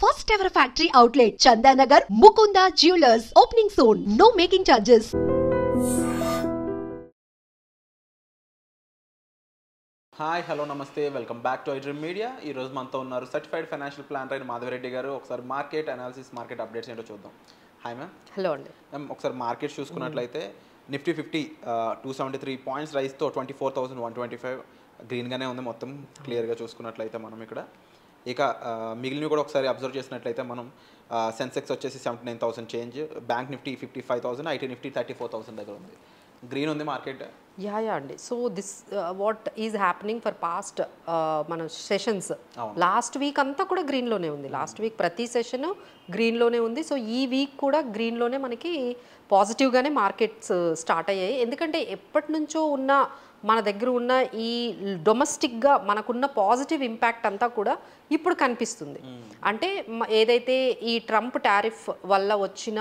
First ever factory outlet, Chandanagar, Mukunda Jewelers, opening soon. No making charges. Hi hello నమస్తే welcome back to iDream media. ఈరోజు మనతో ఉన్నారు certified financial planner అయిన మాధవరెడ్డి గారు. ఒకసారి market analysis, market updates ఏంటో చూద్దాం. Hi ma'am. హలో అండి మ్యామ్, ఒకసారి మార్కెట్ చూసుకున్నట్లయితే నిఫ్టీ 50 273 పాయింట్స్ రైస్తో 24,125 గ్రీన్గానే ఉంది మొత్తం క్లియర్గా చూసుకున్నట్లయితే మనం ఇక్కడ. ఇక మిగిలినవి కూడా ఒకసారి అబ్జర్వ్ చేసినట్లయితే మనం సెన్సెక్స్ వచ్చేసి 79,000 change, bank Nifty 55,000, IT Nifty 34,000 దగ్గర ఉంది. గ్రీన్ ఉంది మార్కెట్. యా అండి. So this what is happening for past మన సెషన్స్ లాస్ట్ వీక్ అంతా కూడా గ్రీన్లోనే ఉంది. లాస్ట్ వీక్ ప్రతి సెషన్ గ్రీన్లోనే ఉంది. సో ఈ వీక్ కూడా గ్రీన్లోనే మనకి పాజిటివ్గానే మార్కెట్స్ స్టార్ట్ అయ్యాయి. ఎందుకంటే ఎప్పటి నుంచో ఉన్న మన దగ్గర ఉన్న ఈ డొమెస్టిక్గా మనకున్న పాజిటివ్ ఇంపాక్ట్ అంతా కూడా ఇప్పుడు కనిపిస్తుంది. అంటే ఏదైతే ఈ ట్రంప్ టారిఫ్ వల్ల వచ్చిన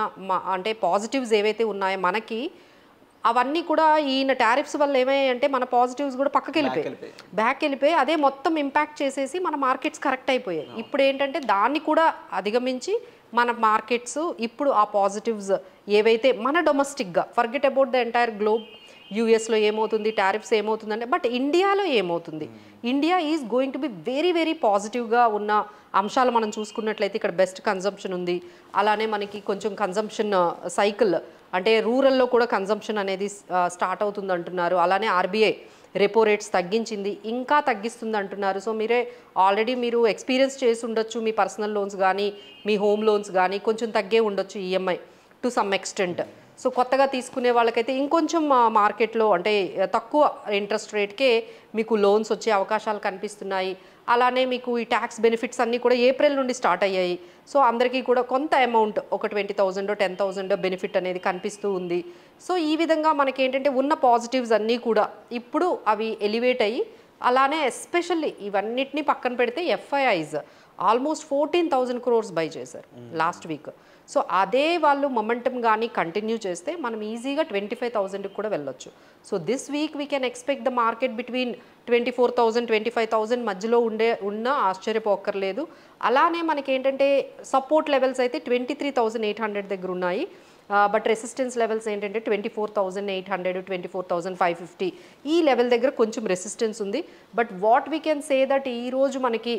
అంటే పాజిటివ్స్ ఏవైతే ఉన్నాయో మనకి, అవన్నీ కూడా ఈయన టారిఫ్స్ వల్ల ఏమయ్యాయంటే మన పాజిటివ్స్ కూడా పక్కకి వెళ్ళిపోయి అదే మొత్తం ఇంపాక్ట్ చేసేసి మన మార్కెట్స్ కరెక్ట్ అయిపోయాయి. ఇప్పుడు ఏంటంటే దాన్ని కూడా అధిగమించి మన మార్కెట్స్ ఇప్పుడు ఆ పాజిటివ్స్ ఏవైతే మన డొమెస్టిక్గా, forget about the entire globe, యూఎస్లో ఏమవుతుంది, టారిఫ్స్ ఏమవుతుందంటే, బట్ ఇండియాలో ఏమవుతుంది, India is going to be very very పాజిటివ్గా ఉన్న అంశాలు మనం చూసుకున్నట్లయితే ఇక్కడ బెస్ట్ కన్జంప్షన్ ఉంది. అలానే మనకి కొంచెం కన్జంప్షన్ సైకిల్ అంటే రూరల్లో కూడా కన్జంప్షన్ అనేది స్టార్ట్ అవుతుంది అంటున్నారు. అలానే ఆర్బీఐ రెపో రేట్స్ తగ్గించింది, ఇంకా తగ్గిస్తుంది అంటున్నారు. సో ఆల్రెడీ మీరు ఎక్స్పీరియన్స్ చేసి ఉండొచ్చు, మీ పర్సనల్ లోన్స్ కానీ మీ హోమ్ లోన్స్ కానీ కొంచెం తగ్గే ఉండొచ్చు EMI to some extent. So కొత్తగా తీసుకునే వాళ్ళకైతే ఇంకొంచెం మార్కెట్లో అంటే తక్కువ ఇంట్రెస్ట్ రేట్కే మీకు లోన్స్ వచ్చే అవకాశాలు కనిపిస్తున్నాయి. అలానే మీకు ఈ ట్యాక్స్ బెనిఫిట్స్ అన్నీ కూడా ఏప్రిల్ నుండి స్టార్ట్ అయ్యాయి. సో అందరికీ కూడా కొంత అమౌంట్, ఒక 20,000 10,000 బెనిఫిట్ అనేది కనిపిస్తూ ఉంది. సో ఈ విధంగా మనకేంటంటే ఉన్న పాజిటివ్స్ అన్నీ కూడా ఇప్పుడు అవి ఎలివేట్ అయ్యి, అలానే ఎస్పెషల్లీ ఇవన్నిటిని పక్కన పెడితే ఎఫ్ఐఐస్ ఆల్మోస్ట్ 14,000 crores బై చేశారు లాస్ట్ వీక్. సో అదే వాళ్ళు మొమెంటమ్ కానీ కంటిన్యూ చేస్తే మనం ఈజీగా 25,000 కూడా వెళ్ళొచ్చు. So this week we can expect the market between 24,000 25,000 మధ్యలో ఉన్న ఆశ్చర్యపోక్కర్లేదు. అలానే మనకి ఏంటంటే సపోర్ట్ లెవెల్స్ అయితే 23,800 దగ్గర ఉన్నాయి. బట్ రెసిస్టెన్స్ లెవెల్స్ ఏంటంటే 24,800 24,550 ఈ లెవెల్ దగ్గర కొంచెం రెసిస్టెన్స్ ఉంది. But what we can say that ఈరోజు మనకి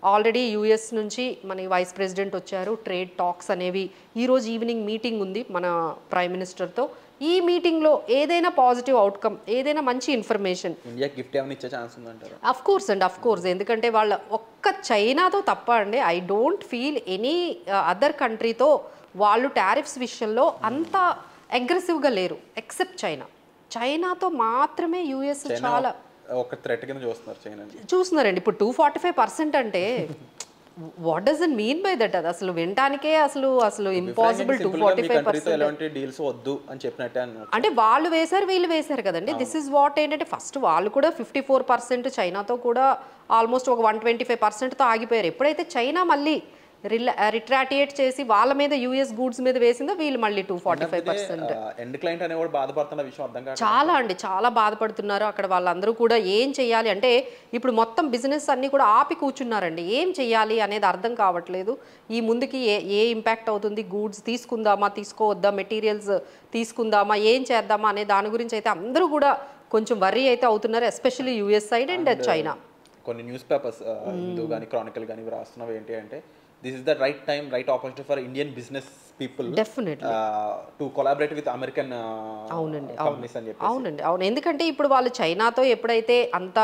ఆల్రెడీ యూఎస్ నుంచి మన వైస్ ప్రెసిడెంట్ వచ్చారు. ట్రేడ్ టాక్స్ అనేవి ఈరోజు ఈవినింగ్ మీటింగ్ ఉంది మన ప్రైమ్ మినిస్టర్తో. ఈ మీటింగ్లో ఏదైనా పాజిటివ్ అవుట్కమ్, ఏదైనా మంచి ఇన్ఫర్మేషన్ ఇండియా గిఫ్ట్ ఏమైనా ఇచ్చే ఛాన్స్ ఉందంటారు? అఫ్ కోర్స్ ఎందుకంటే వాళ్ళ ఒక్క చైనాతో తప్ప అండి, I don't feel any other కంట్రీతో వాళ్ళు టారిఫ్స్ విషయంలో అంత అగ్రెసివ్గా లేరు ఎక్సెప్ట్ చైనాతో మాత్రమే యూఎస్ చాలా ఒక థ్రెట్ కింద చూస్తున్నారండి. ఇప్పుడు 245% అంటే what does it mean by that? అది అసలు వినటానికే అసలు ఇంపాసిబుల్. 245% డీల్స్ వద్దు అని చెప్పినట్టే అంటే వాళ్ళు వేశారు, వీళ్ళు వేశారు కదండి. దిస్ ఇస్ వాట్ ఏంటంటే ఫస్ట్ వాళ్ళు కూడా 54%, చైనాతో కూడా ఆల్మోస్ట్ ఒక 125%తో ఆగిపోయారు. ఎప్పుడైతే చైనా మళ్ళీ రిట్రాటియేట్ చేసి వాళ్ళ మీద యూఎస్ గూడ్స్ మీద వేసిందో వీళ్ళు మళ్ళీ 245%. ఎండ్ క్లయింట్ అనేవాడు బాధపడుతున్న విషయం అర్థం కాదు. చాలా బాధపడుతున్నారు. అక్కడ వాళ్ళందరూ కూడా ఏం చెయ్యాలి అంటే ఇప్పుడు మొత్తం బిజినెస్ అన్నీ కూడా ఆపి కూర్చున్నారండి. ఏం చెయ్యాలి అనేది అర్థం కావట్లేదు. ఈ ముందుకి ఏ ఇంపాక్ట్ అవుతుంది, గూడ్స్ తీసుకుందామా తీసుకోవద్దా, మెటీరియల్స్ తీసుకుందామా, ఏం చేద్దామా అనే దాని గురించి అయితే అందరూ కూడా కొంచెం వర్రీ అయితే అవుతున్నారు, especially US side and China. కొన్ని న్యూస్ పేపర్స్ హిందూ కానీ క్రానికల్ కానీ రాస్తున్నవి ఏంటి అంటే, this is the right time, right opportunity for Indian business people definitely to collaborate with American companies అని చెప్పి. అవును. ఎందుకంటే ఇప్పుడు వాళ్ళు చైనాతో ఎప్పుడైతే అంత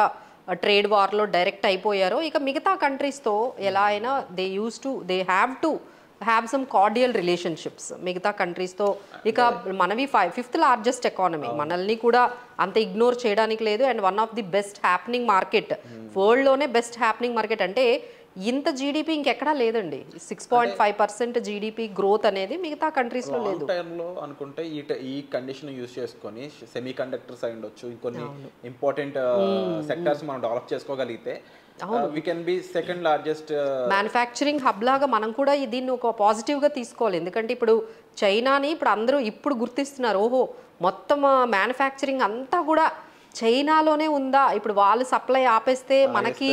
ట్రేడ్ వార్లో డైరెక్ట్ అయిపోయారో, ఇక మిగతా కంట్రీస్తో ఎలా అయినా they have to have some cordial relationships మిగతా కంట్రీస్తో. ఇక మనవి 5th లార్జెస్ట్ ఎకానమీ, మనల్ని కూడా అంత ఇగ్నోర్ చేయడానికి లేదు. And one of the best happening market, వరల్డ్లోనే బెస్ట్ హ్యాపెనింగ్ మార్కెట్. అంటే ఇంత జీడిపి ఇంకెక్కడా లేదండి. 6.5% జీడిపి గ్రోత్ అనేది మిగతా కంట్రీస్లో లేదు. టైంలో అనుకుంటే ఈ కండిషన్ యూజ్ చేసుకొని సెమీ కండక్టర్స్ అయి ఉండొచ్చు, ఇంకొన్ని ఇంపార్టెంట్ సెక్టర్స్ మనం డెవలప్ చేసుకోగలిగితే we can be second largest manufacturing hub లాగా మనం కూడా దీన్ని ఒక పాజిటివ్గా తీసుకోవాలి. ఎందుకంటే ఇప్పుడు చైనాని ఇప్పుడు అందరూ ఇప్పుడు గుర్తిస్తున్నారు, ఓహో మొత్తం మ్యానుఫ్యాక్చరింగ్ అంతా కూడా చైనాలోనే ఉందా, ఇప్పుడు వాళ్ళు సప్లై ఆపేస్తే మనకి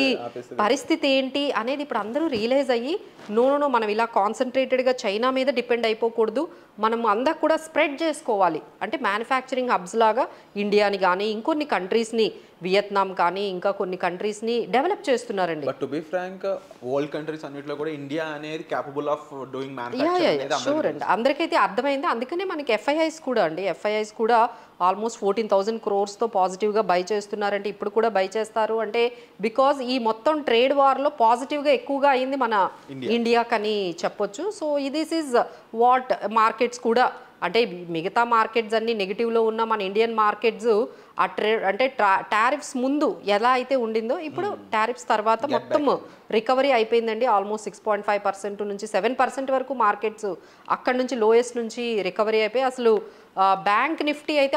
పరిస్థితి ఏంటి అనేది ఇప్పుడు అందరూ రియలైజ్ అయ్యి నో మనం ఇలా కాన్సన్ట్రేటెడ్గా చైనా మీద డిపెండ్ అయిపోకూడదు, మనం అందరు కూడా స్ప్రెడ్ చేసుకోవాలి. అంటే మ్యానుఫ్యాక్చరింగ్ హబ్స్ లాగా ఇండియాని కానీ ఇంకొన్ని కంట్రీస్ని, వియత్నాం కానీ ఇంకా కొన్ని కంట్రీస్ని డెవలప్ చేస్తున్నారండి. But to be frank world countries అన్నిట్లో కూడా ఇండియా అనేది capable of doing manufacturing. Sure అండి, అందరికైతే అర్థమైంది. అందుకనే మనకి ఎఫ్ఐఐస్ కూడా అండి, ఎఫ్ఐఐస్ కూడా ఆల్మోస్ట్ 14,000 crores పాజిటివ్గా బై చేస్తున్నారంటే ఇప్పుడు కూడా బై చేస్తారు. అంటే బికాజ్ ఈ మొత్తం ట్రేడ్ వార్లో పాజిటివ్గా ఎక్కువగా అయింది మన ఇండియాకని చెప్పొచ్చు. So this is what markets కూడా, అంటే మిగతా మార్కెట్స్ అన్ని నెగిటివ్లో ఉన్న మన ఇండియన్ మార్కెట్స్ ఆ అంటే టారిఫ్స్ ముందు ఎలా అయితే ఉండిందో ఇప్పుడు టారిఫ్స్ తర్వాత మొత్తం రికవరీ అయిపోయిందండి. ఆల్మోస్ట్ 6.5% నుంచి 7% వరకు మార్కెట్స్ అక్కడ నుంచి లోయెస్ట్ నుంచి రికవరీ అయిపోయి అసలు బ్యాంక్ నిఫ్టీ అయితే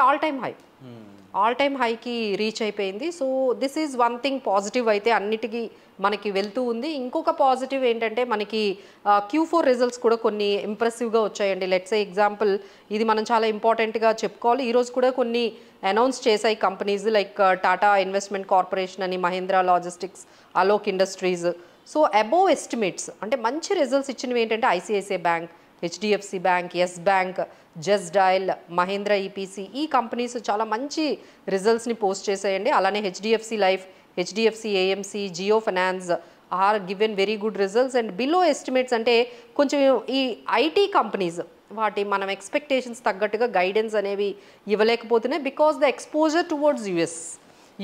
ఆల్ టైమ్ హైకి రీచ్ అయిపోయింది. So this is one thing positive అయితే అన్నిటికీ మనకి వెళ్తూ ఉంది. ఇంకొక పాజిటివ్ ఏంటంటే మనకి Q4 రిజల్ట్స్ కూడా కొన్ని ఇంప్రెసివ్గా వచ్చాయండి. లెట్స్ ఏ ఎగ్జాంపుల్, ఇది మనం చాలా ఇంపార్టెంట్గా చెప్పుకోవాలి. ఈరోజు కూడా కొన్ని అనౌన్స్ చేశాయి companies like Tata investment corporation అని, Mahindra logistics, Alok industries. So above estimates అంటే మంచి రిజల్ట్స్ ఇచ్చినవి ఏంటంటే ICICI bank, HDFC bank, Yes bank, Justdial, Mahindra EPC, ఈ కంపెనీస్ చాలా మంచి రిజల్ట్స్ని పోస్ట్ చేసాయండి. అలానే HDFC life, HDFC AMC, Jio finance are given very good results. And below estimates అంటే కొంచెం ఈ ఐటీ కంపెనీస్ వాటి మనం ఎక్స్పెక్టేషన్స్ తగ్గట్టుగా గైడెన్స్ అనేవి ఇవ్వలేకపోతున్నాయి బికాస్ ద ఎక్స్పోజర్ టువర్డ్స్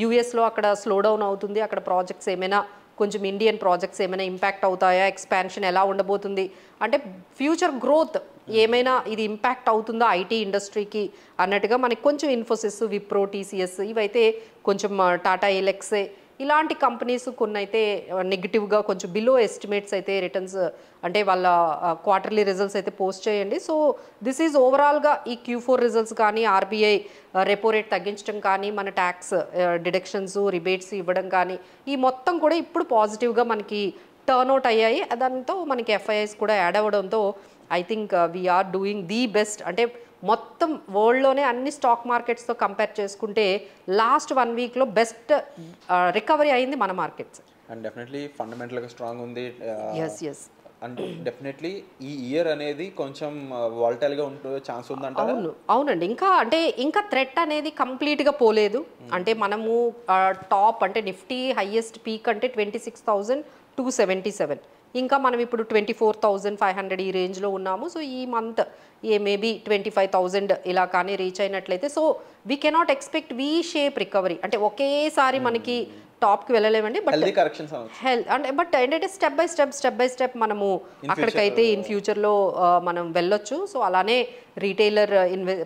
యూఎస్లో అక్కడ స్లో డౌన్ అవుతుంది. అక్కడ ప్రాజెక్ట్స్ ఏమైనా కొంచెం ఇండియన్ ప్రాజెక్ట్స్ ఏమైనా ఇంపాక్ట్ అవుతాయా, ఎక్స్పాన్షన్ ఎలా ఉండబోతుంది అంటే ఫ్యూచర్ గ్రోత్ ఏమైనా ఇది ఇంపాక్ట్ అవుతుందా ఐటీ ఇండస్ట్రీకి అన్నట్టుగా మనకి కొంచెం ఇన్ఫోసిస్, విప్రో, టీసీఎస్ ఇవైతే కొంచెం టాటా ఎలక్సే ఇలాంటి కంపెనీస్ కొన్ని అయితే నెగిటివ్గా కొంచెం బిలో ఎస్టిమేట్స్ అయితే రిటర్న్స్ అంటే వాళ్ళ క్వార్టర్లీ రిజల్ట్స్ అయితే పోస్ట్ చేయండి. సో దిస్ ఈజ్ ఓవరాల్గా ఈ Q4 రిజల్ట్స్ కానీ, ఆర్బీఐ రెపో రేట్ తగ్గించడం కానీ, మన ట్యాక్స్ డిడక్షన్స్, రిబేట్స్ ఇవ్వడం కానీ ఈ మొత్తం కూడా ఇప్పుడు పాజిటివ్గా మనకి టర్న్అవుట్ అయ్యాయి. దాంతో మనకి ఎఫ్ఐఐస్ కూడా యాడ్ అవ్వడంతో I think we're doing the best. అంటే మొత్తం వరల్డ్లోనే అన్ని స్టాక్ మార్కెట్స్తో కంపేర్ చేసుకుంటే లాస్ట్ 1 వీక్లో బెస్ట్ రికవరీ అయింది మన మార్కెట్స్. అండ్ డెఫినెట్లీ ఫండమెంటల్గా స్ట్రాంగ్ ఉంది. ఎస్ అండ్ డెఫినెట్లీ ఈ ఇయర్ అనేది కొంచెం వాలటైల్గా ఉండే ఛాన్స్ ఉందంట. అవునండి, ఇంకా థ్రెట్ అనేది కంప్లీట్గా పోలేదు. అంటే మనము టాప్ అంటే నిఫ్టీ హైయెస్ట్ పీక్ అంటే 26,277, ఇంకా మనం ఇప్పుడు 24,500 ఈ రేంజ్లో ఉన్నాము. సో ఈ మంత్ మేబీ 25,000 ఇలా కానీ రీచ్ అయినట్లయితే so we cannot expect V shape recovery. అంటే ఒకేసారి మనకి టాప్కి వెళ్ళలేమండి, బట్ బట్ ఏంటంటే స్టెప్ బై స్టెప్ మనము అక్కడికైతే ఇన్ ఫ్యూచర్లో మనం వెళ్ళొచ్చు. సో అలానే రీటైలర్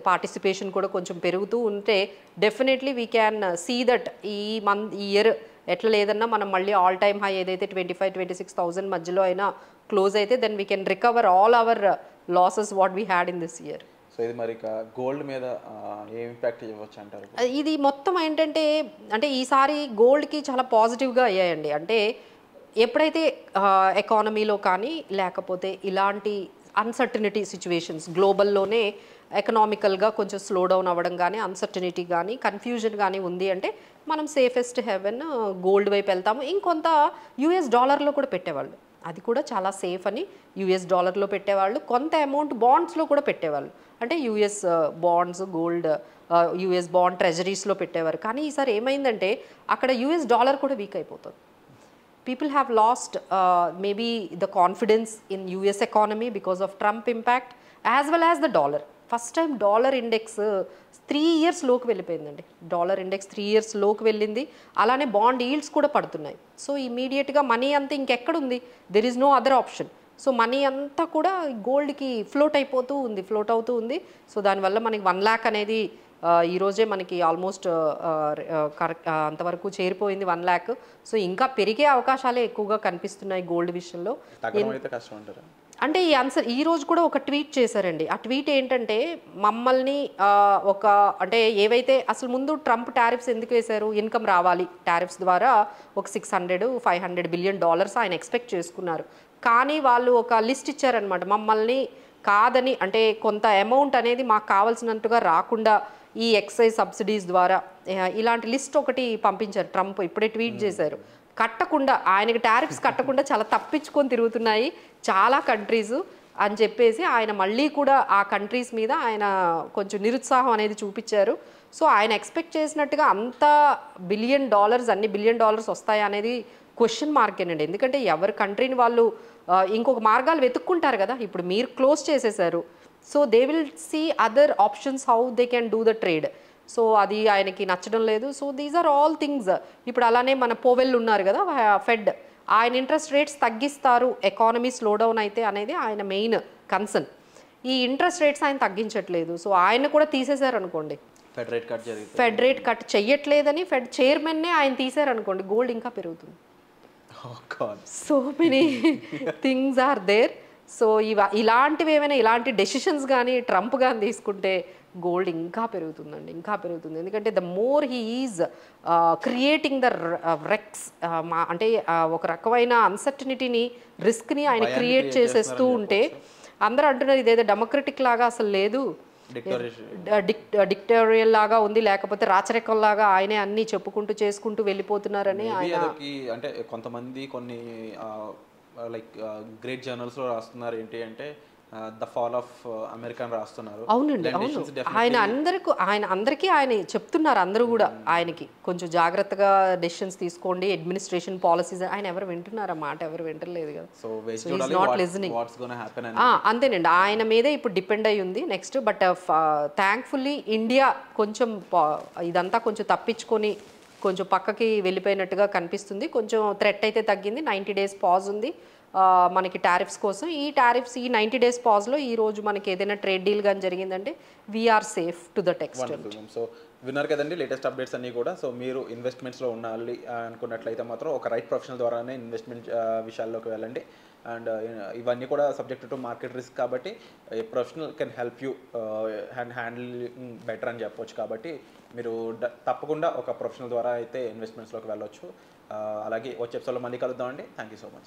పార్టిసిపేషన్ కూడా కొంచెం పెరుగుతూ ఉంటే definitely we can see that ఈ ఇయర్ ఎట్లా లేదన్నా మనం మళ్ళీ ఆల్ టైమ్ హై ఏదైతే 25,000-26,000 మధ్యలో అయినా క్లోజ్ అయితే then we can recover all our losses what we had in this year. So ఇది మరి గోల్డ్ మీద ఏ ఇంపాక్ట్ ఇవ్వచ్చు అంటారు? ఇది మొత్తం ఏంటంటే అంటే ఈసారి గోల్డ్కి చాలా పాజిటివ్గా అయ్యాయండి. అంటే ఎప్పుడైతే ఎకానమీలో కానీ లేకపోతే ఇలాంటి అన్సర్టనిటీ సిచ్యువేషన్స్ గ్లోబల్లోనే ఎకనామికల్గా కొంచెం స్లో డౌన్ అవ్వడం కానీ, అన్సర్టనిటీ కానీ, కన్ఫ్యూజన్ కానీ ఉంది అంటే మనం సేఫెస్ట్ హెవెన్ గోల్డ్ వైపు వెళ్తాము. ఇంకొంత యుఎస్ డాలర్లో కూడా పెట్టేవాళ్ళు, అది కూడా చాలా సేఫ్ అని యుఎస్ డాలర్లో పెట్టేవాళ్ళు. కొంత అమౌంట్ బాండ్స్లో కూడా పెట్టేవాళ్ళు, అంటే US bonds, gold, US bond ట్రెజరీస్లో పెట్టేవారు. కానీ ఈసారి ఏమైందంటే అక్కడ యుఎస్ డాలర్ కూడా వీక్ అయిపోతుంది. People have lost maybe the confidence in US economy because of Trump impact as well as the dollar. First time dollar index 3 years లోకి వెళ్ళిపోయిందండి. Dollar index 3 years లోకి వెళ్ళింది. అలానే బాండ్ ఈల్డ్స్ కూడా పడుతున్నాయి. So ఇమీడియట్గా money అంతా ఇంకెక్కడుంది, there is no other option. So money అంతా కూడా గోల్డ్కి ఫ్లోట్ అవుతూ ఉంది. సో దానివల్ల మనకి 1 lakh అనేది ఈరోజే మనకి ఆల్మోస్ట్ అంతవరకు చేరిపోయింది 1 lakh. సో ఇంకా పెరిగే అవకాశాలే ఎక్కువగా కనిపిస్తున్నాయి గోల్డ్ విషయంలో. అంటే ఈ రోజు కూడా ఒక ట్వీట్ చేశారండి. ఆ ట్వీట్ ఏంటంటే మమ్మల్ని అంటే ఏవైతే అసలు ముందు ట్రంప్ టారిఫ్స్ ఎందుకు వేశారు, ఇన్కమ్ రావాలి టారిఫ్స్ ద్వారా ఒక $600-500 బిలియన్ ఆయన ఎక్స్పెక్ట్ చేసుకున్నారు. కానీ వాళ్ళు ఒక లిస్ట్ ఇచ్చారనమాట, మమ్మల్ని కాదని అంటే కొంత అమౌంట్ అనేది మాకు కావాల్సినట్టుగా రాకుండా ఈ ఎక్సైజ్ సబ్సిడీస్ ద్వారా ఇలాంటి లిస్ట్ ఒకటి పంపించారు ట్రంప్, ఇప్పుడే ట్వీట్ చేశారు. కట్టకుండా ఆయనకి టారిఫ్స్ కట్టకుండా చాలా తప్పించుకొని తిరుగుతున్నాయి చాలా కంట్రీస్ అని చెప్పేసి ఆయన మళ్ళీ కూడా ఆ కంట్రీస్ మీద ఆయన కొంచెం నిరుత్సాహం అనేది చూపించారు. సో ఆయన ఎక్స్పెక్ట్ చేసినట్టుగా అంత $1 బిలియన్ అన్ని $1 బిలియన్ వస్తాయి అనేది క్వశ్చన్ మార్కేనండి. ఎందుకంటే ఎవరి కంట్రీని వాళ్ళు ఇంకొక మార్గాలు వెతుక్కుంటారు కదా. ఇప్పుడు మీరు క్లోజ్ చేసేసారు, so they will see other options how they can do the trade. So అది ఆయనకి నచ్చడం లేదు. So these are all things. ఇప్పుడు అలానే మన పోవెల్ ఉన్నారు కదా ఫెడ్, ఆయన ఇంట్రెస్ట్ రేట్స్ తగ్గిస్తారు ఎకానమీ స్లో డౌన్ అయితే అనేది ఆయన మెయిన్ కన్సర్న్. ఈ ఇంట్రెస్ట్ రేట్స్ ఆయన తగ్గించట్లేదు. సో ఆయన కూడా తీసేశారు అనుకోండి, ఫెడ్ రేట్ కట్ చెయ్యట్లేదని ఫెడ్ చైర్మన్నే ఆయన తీశారనుకోండి, గోల్డ్ ఇంకా పెరుగుతుంది. So many things are there. So ఇలాంటివి ఏమైనా ఇలాంటి డెసిషన్స్ కానీ ట్రంప్ కానీ తీసుకుంటే గోల్డ్ ఇంకా పెరుగుతుందండి, ఇంకా పెరుగుతుంది. ఎందుకంటే the more he is creating the rex, అంటే ఒక రకమైన అన్సర్టనిటీని, రిస్క్ని ఆయన క్రియేట్ చేసేస్తూ ఉంటే అందరూ అంటున్నారు ఇదేదో డెమోక్రటిక్ లాగా అసలు లేదు, డిక్టోరియల్ లాగా ఉంది, లేకపోతే రాచరికం లాగా ఆయనే అన్ని చెప్పుకుంటూ చేసుకుంటూ వెళ్ళిపోతున్నారని ఆయన. అంటే కొంతమంది కొన్ని లైక్ గ్రేట్ జర్నల్స్లో రాస్తున్నారు ఏంటి అంటే ద ఫాల్ ఆఫ్ అమెరికా రాస్తున్నారు. అవునండి, అవును. ఆయన అందరికీ ఆయన చెప్తున్నారు, అందరూ కూడా ఆయనకి కొంచెం జాగ్రత్తగా డెసిషన్స్ తీసుకోండి, అడ్మినిస్ట్రేషన్ పాలసీస్. ఆయన ఎవరు వింటున్నారు ఆ మాట? ఎవరు వింటలేదు కదా. So is not listening. అంతేనండి, ఆయన మీదే ఇప్పుడు డిపెండ్ అయ్యి ఉంది నెక్స్ట్. బట్ థ్యాంక్ఫుల్లీ ఇండియా కొంచెం ఇదంతా కొంచెం తప్పించుకొని కొంచెం పక్కకి వెళ్ళిపోయినట్టుగా కనిపిస్తుంది. కొంచెం థ్రెట్ అయితే తగ్గింది. 90 days పాజ్ ఉంది మనకి టారిఫ్స్ కోసం. ఈ టారిఫ్స్ ఈ 90 days పాజ్లో ఈ రోజు మనకి ఏదైనా ట్రేడ్ డీల్ కానీ జరిగిందంటే we're safe to the text. So విన్నారు కదండి లేటెస్ట్ అప్డేట్స్ అన్నీ కూడా. సో మీరు ఇన్వెస్ట్మెంట్స్లో ఉండాలి అనుకున్నట్లయితే మాత్రం ఒక రైట్ ప్రొఫెషనల్ ద్వారానే ఇన్వెస్ట్మెంట్ విషయాల్లోకి వెళ్ళండి. అండ్ ఇవన్నీ కూడా సబ్జెక్ట్ టు మార్కెట్ రిస్క్ కాబట్టి a professional can help you handle better అని చెప్పొచ్చు. కాబట్టి మీరు తప్పకుండా ఒక ప్రొఫెషనల్ ద్వారా అయితే ఇన్వెస్ట్మెంట్స్లోకి వెళ్ళొచ్చు. అలాగే వచ్చే ఎపిసోడ్లో మళ్ళీ కలుద్దామండి. Thank you so much.